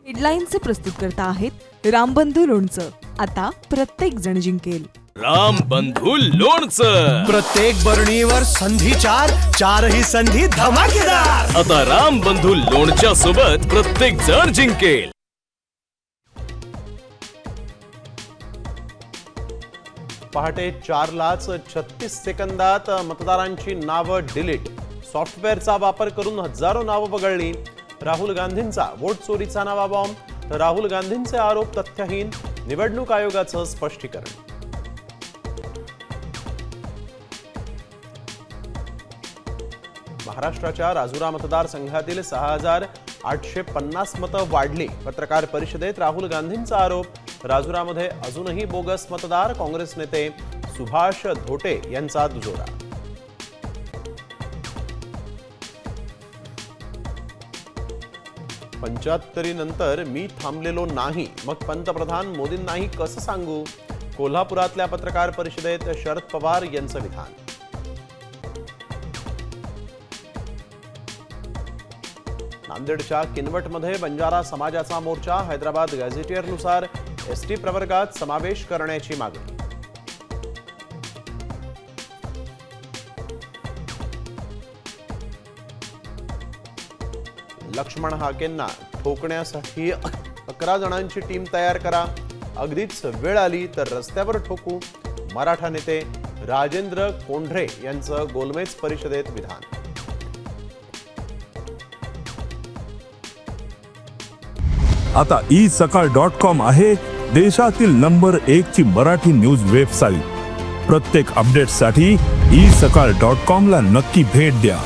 हेडलाईनचे प्रस्तुतकर्ता आहेत रामबंधू लोणचं. आता प्रत्येक जण जिंकेल. रामबंधू लोणचं. प्रत्येक बरणीवर संधी चार, चारही संधी धमाकेदार. आता रामबंधू लोणच्या सोबत प्रत्येक जण जिंकेल. पहाटे 4:36 सेकंदात मतदारांची नावं डिलीट. सॉफ्टवेअरचा वापर करून हजारो नावं वगळली. राहुल गांधींचा वोट चोरीचा नावा बॉम्ब, तर राहुल गांधींचे आरोप तथ्यहीन. निवडणूक आयोगाचं स्पष्टीकरण. महाराष्ट्राच्या राजुरा मतदारसंघातील 6,850 मतं वाढली. पत्रकार परिषदेत राहुल गांधींचा आरोप. राजुरामध्ये अजूनही बोगस मतदार. काँग्रेस नेते सुभाष धोटे यांचा दुजोरा. पंच्याहत्तरीनंतर मी थांबलेलो नाही, मग पंतप्रधान मोदींनाही कसं सांगू. कोल्हापुरातल्या पत्रकार परिषदेत शरद पवार यांचं विधान. नांदेडच्या किनवटमध्ये बंजारा समाजाचा मोर्चा. हैदराबाद गॅझेटियरनुसार एसटी प्रवर्गात समावेश करण्याची मागणी. लक्ष्मण हाकेंना ठोकण्यासाठी 11 जणांची टीम तयार करा. अगदीच वेळ आली तर रस्त्यावर ठोकू. मराठा नेते राजेंद्र कोंढरे यांचं गोलमेज परिषदेत विधान. आता isakal.com आहे देशातील नंबर 1 ची मराठी न्यूज वेबसाईट. प्रत्येक अपडेटसाठी isakal.com ला नक्की भेट द्या.